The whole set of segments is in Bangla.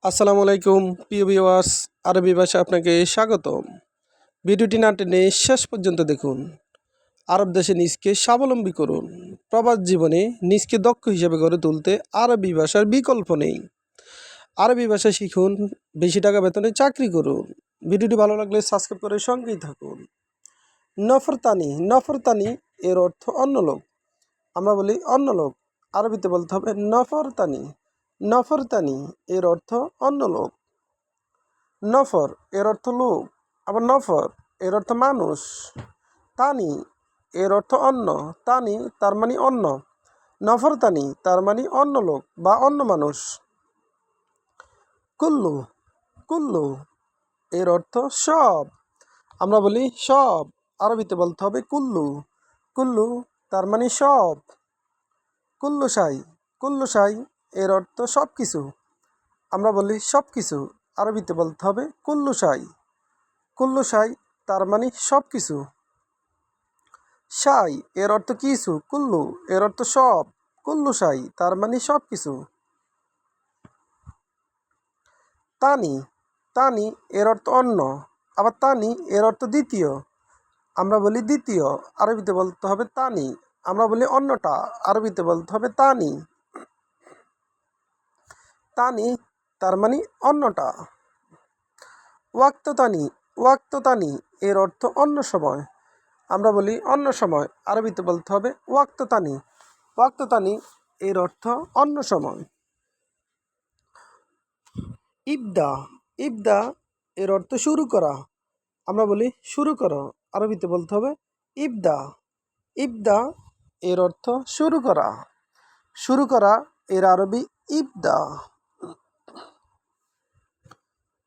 আসসালামু আলাইকুম প্রিয় ভিউয়ার্স, আরবি ভাষা আপনাকে স্বাগতম। ভিডিওটি না টেনে শেষ পর্যন্ত দেখুন। আরব দেশে নিজকে স্বাবলম্বী করুন। প্রবাস জীবনে নিজকে দক্ষ হিসেবে গড়ে তুলতে আরবি ভাষার বিকল্প নেই। আরবি ভাষা শিখুন, বেশি টাকা বেতনে চাকরি করুন। ভিডিওটি ভালো লাগলে সাবস্ক্রাইব করে সঙ্গেই থাকুন। নফরতানি, নফরতানি এর অর্থ অন্য লোক। আমরা বলি অন্য লোক, আরবিতে বলতে হবে নফরতানি। নফরতানি এর অর্থ অন্য লোক। নফর এর অর্থ লোক, আবার নফর এর অর্থ মানুষ। তানি এর অর্থ অন্য, তানি তার মানে অন্য। নফর তানি তার মানে অন্য লোক বা অন্য মানুষ। কুল্লু, কুল্লু এর অর্থ সব। আমরা বলি সব, আরবিতে বলতে হবে কুল্লু। কুল্লু তার মানে সব। কুল্লু সাই, কুল্লু সাই এর অর্থ সব কিছু। আমরা বলি সব কিছু, আরবিতে বলতে হবে কুল্লু সাই। কুল্লু সাই তার মানে সব কিছু। সাই এর অর্থ কিছু, কুল্লু এর অর্থ সব। কুল্লু সাই তার মানে সব কিছু। তানি, তানি এর অর্থ অন্য, আবার তানি এর অর্থ দ্বিতীয়। আমরা বলি দ্বিতীয়, আরবিতে বলতে হবে তানি। আমরা বলি অন্যটা, আরবিতে বলতে হবে তানি। তানি তার মানে অন্যটা। ওয়াক্ত তানি, ওয়াক্ত তানি এর অর্থ অন্য সময়। আমরা বলি অন্য সময়, আরবিতে বলতে হবে ওয়াক্ত তানি। ওয়াক্ত তানি এর অর্থ অন্য সময়। ইবদা, ইবদা এর অর্থ শুরু করা। আমরা বলি শুরু করো, আরবিতে বলতে হবে ইবদা। ইবদা এর অর্থ শুরু করা। শুরু করা এর আরবি ইবদা।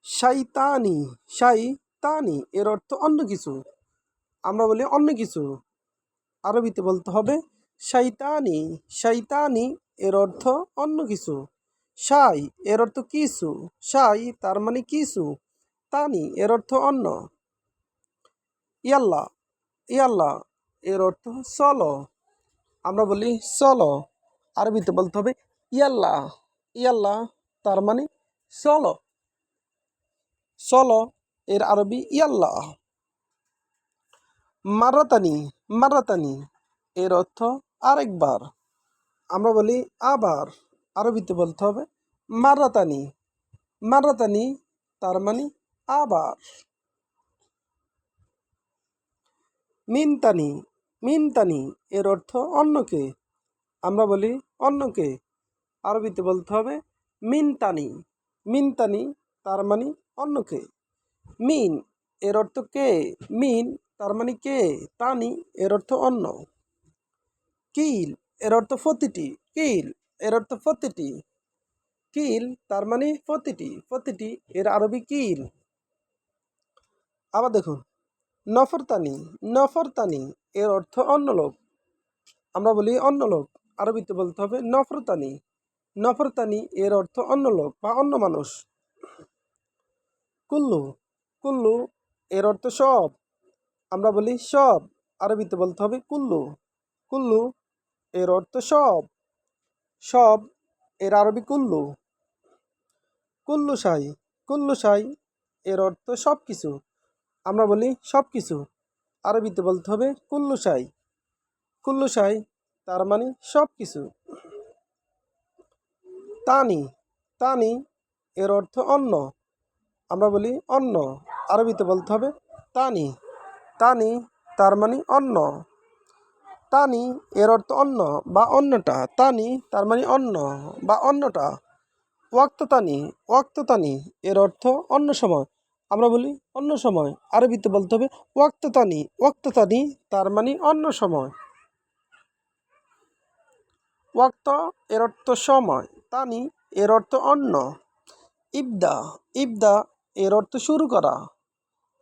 শাইতানি, শাইতানি এর অর্থ অন্য কিছু। আমরা বলি অন্য কিছু, আরবিতে বলতে হবে শাইতানি। শাইতানি এর অর্থ অন্য কিছু। শাই এর অর্থ কিছু, শাই তার মানে কিছু। তানি এর অর্থ অন্য। ইয়াল্লা, ইয়াল্লা এর অর্থ চলো। আমরা বলি চলো, আরবিতে বলতে হবে ইয়াল্লা। ইয়াল্লা তার মানে চলো। চলো এর আরবি ইয়াল্লা। মারাতানি, মারাতানি এর অর্থ আরেকবার। আমরা বলি আবার, আরবিতে বলতে হবে মারাতানি। মারাতানি তার মানে আবার। মিনতানি, মিনতানি এর অর্থ অন্যকে। আমরা বলি অন্যকে, আরবিতে বলতে হবে মিনতানি। মিনতানি তার মানে অন্যকে। মিন এর অর্থ কে, মিন তার মানে কে। তানি এর অর্থ অন্য। কিল এর অর্থ প্রতিটি, কিল এর অর্থ প্রতিটি। কিল তার মানে প্রতিটি, প্রতিটি এর আরবি কিল। আবার দেখুন নফরতানি, নফরতানি এর অর্থ অন্য লোক। আমরা বলি অন্য লোক, আরবিতে বলতে হবে নফরতানি। নফরতানি এর অর্থ অন্য লোক বা অন্য মানুষ। কুল্লু, কুল্লু এর অর্থ সব। আমরা বলি সব, আরবিতে বলতে হবে কুল্লু। কুল্লু এর অর্থ সব। সব এর আরবি কুল্লু। কুল্লু সাই, কুল্লু সাই এর অর্থ সব কিছু। আমরা বলি সব কিছু, আরবিতে বলতে হবে কুল্লু সাই। কুল্লু সাই তার মানে সব কিছু। তানি, তানি এর অর্থ অন্য। আমরা বলি অন্য, আরবিতে বলতে হবে তানি। তানি তার মানে অন্য। তানি এর অর্থ অন্য বা অন্যটা। তানি তার মানে অন্য বা অন্যটা। ওয়াক্ততানি, ওয়াক্ততানি এর অর্থ অন্য সময়। আমরা বলি অন্য সময়, আরবিতে বলতে হবে ওয়াক্ততানি। ওয়াক্ততানি তার মানে অন্য সময়। ওয়াক্ত এর অর্থ সময়, তানি এর অর্থ অন্য। ইবদা, ইবদা এর অর্থ শুরু করা।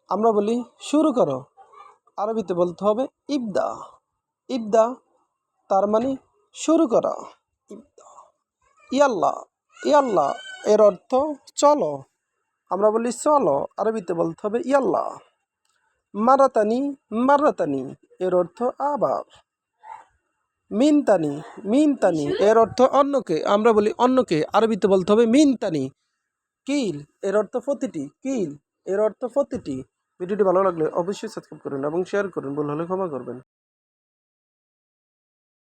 আমরা বলি শুরু করো, আরবিতে বলতে হবে ইবদা। ইবদা তার মানে শুরু করা। ইবদা। ইয়াল্লা, ইয়াল্লা এর অর্থ চলো। আমরা বলি চলো, আরবিতে বলতে হবে ইয়াল্লা। মারাতানি, মারাতানি এর অর্থ আবার। মিনতানি, মিনতানি এর অর্থ অন্যকে। আমরা বলি অন্যকে, আরবিতে বলতে হবে মিনতানি। কিল এর অর্থ প্রতিটি, কিল এর অর্থ প্রতিটি। ভিডিওটি ভালো লাগলে অবশ্যই সাবস্ক্রাইব করুন এবং শেয়ার করুন, ভুল হলে ক্ষমা করবেন।